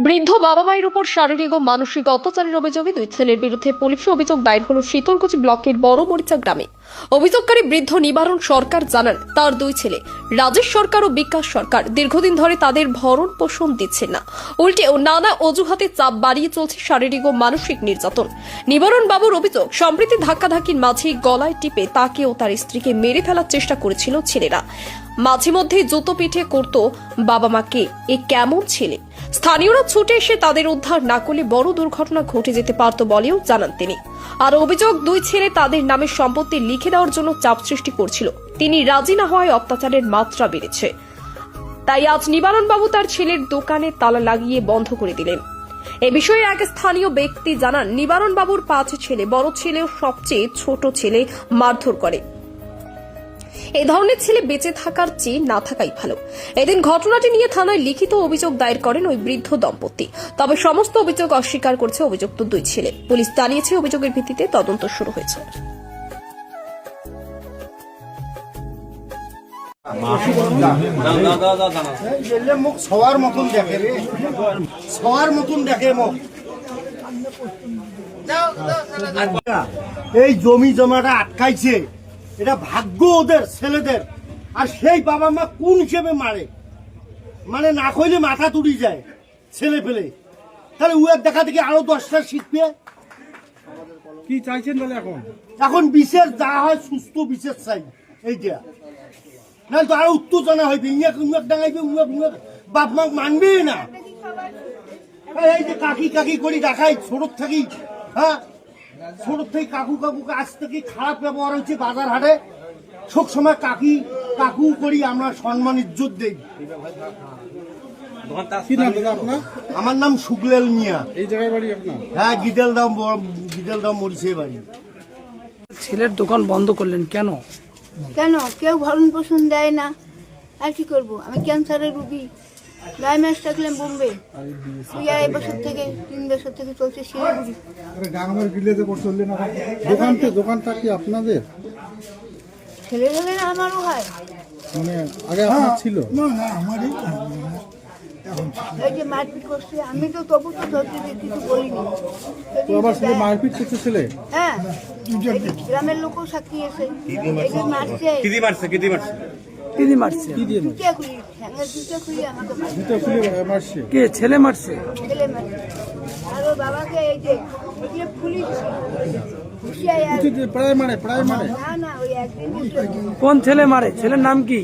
বৃদ্ধ বাবা মায়ের উপর শারীরিক ও মানসিক অত্যাচারের অভিযোগে দুই ছেলের বিরুদ্ধে পুলিশে অভিযোগ দায়ের হল শীতলকুচি ব্লকের বড় মরিচা গ্রামে। অভিযোগকারী বৃদ্ধ নিবারণ সরকার জানান, তার দুই ছেলে রাজেশ সরকার ও বিকাশ সরকার দীর্ঘদিন ধরে তাদের ভরণ পোষণ দিচ্ছেন না, উল্টে ও নানা অজুহাতে চাপ বাড়িয়ে চলছে শারীরিক ও মানসিক নির্যাতন। নিবারণ বাবুর অভিযোগ, সম্প্রতি ধাক্কাধাক্কির মাঝে গলায় টিপে তাকে ও তার স্ত্রীকে মেরে ফেলার চেষ্টা করেছিল ছেলেরা। মাঝে মধ্যে জুতো পিঠে করত বাবা মাকে। এ কেমন ছেলে? স্থানীয়রা ছুটে এসে তাদের উদ্ধার না করলে বড় দুর্ঘটনা ঘটে যেতে পারত বলেও জানান তিনি। আর অভিযোগ, দুই ছেলে তাদের নামে সম্পত্তি লিখে দেওয়ার জন্য চাপ সৃষ্টি করছিল। তিনি রাজি না হওয়ায় অত্যাচারের মাত্রা বেড়েছে। তাই আজ নিবারণ বাবু তার ছেলের দোকানে তালা লাগিয়ে বন্ধ করে দিলেন। এ বিষয়ে এক স্থানীয় ব্যক্তি জানান, নিবারণ বাবুর 5 ছেলে, বড় ছেলেও সবচেয়ে ছোট ছেলে মারধর করে। এই ধরনের ছেলে বেঁচে থাকার চেয়ে না থাকাই ভালো। এদিন ঘটনাটি নিয়ে থানায় লিখিত অভিযোগ দায়ের করেন ওই বৃদ্ধ দম্পতি। তবে সমস্ত অভিযোগ অস্বীকার করছে অভিযুক্ত দুই ছেলে। পুলিশ জানিয়েছে অভিযোগের ভিত্তিতে তদন্ত শুরু হয়েছে। সবার মতন দেখে রে, সবার মতন দেখে মুখ। এই জমি জমাটা আটকাইছে, এটা ভাগ্য ওদের ছেলেদের। আর সেই বাবা মা কোন হিসেবে মারে, মানে না কইলে মাথা তুড়ি যায় ছেলে পেলে। তাহলে উয়ার দেখা দেখি আরো 10টা শিখবে। কি চাইছেন তাহলে এখন? এখন বিশেষ যা হয় সুস্থ বিশেষ চাই এইটা, না তো আরো উত্তেজনা হইবে। ইংয়াক উংয়াক ডাঙাইবে, উংয়াক উংয়াক বাপ মাক মানবে না। এই যে কাকি কাকি করি দেখাই ছোট থাকি, হ্যাঁ ছোট থেকে কাকু কাকু আজ থেকে খারাপ ব্যবহার হচ্ছে বাজার হাটে। সব সময় কাকি কাকু করি আমরা সম্মান ইজ্জত দেই। কি নাম দাদা আপনার? আমার নাম শুক্লেল মিয়া। এই জায়গায় বাড়ি আপনার? হ্যাঁ, গিদেলদাম মরিচে বাড়ি। ছেলের দোকান বন্ধ করলেন কেন? কেন? কেউ ভরণ পোষণ দেয় না, আর কি করবো? আমি ক্যান্সারের রুগী, গায়ে ম্যাচ থাকলাম বোম্বে। 2 বছর থেকে 3 বছর থেকে চলছে শিলিগুড়ি। গাঙ্গের গিলেতে চললেন। দোকানটা কি আপনাদের? ছেলে হলে না আমারও হয়। মানে আগে আপনার ছিল? এই যে মারপিট করছে, আমি তো তবু তো ধরতে কিছু বলিনি। তো আবার ছেলে মারপিট করছে ছেলে? হ্যাঁ, এই যে গ্রামের লোকও সাক্ষী আছে। এই যে মারছে, দিদি মারছে কি দিয়ে জুতা খুলি, ঠ্যাঙের জুতা খুলি আমাকে মারছে। জুতো খুলে মারছে? কে ছেলে মারছে? ছেলে মারছে। আর ওর বাবাকে এই যে ফুলি ঘুষিয়ে প্রায় মারে না না, ওই একদিন কোন ছেলে মারে? ছেলের নাম কি?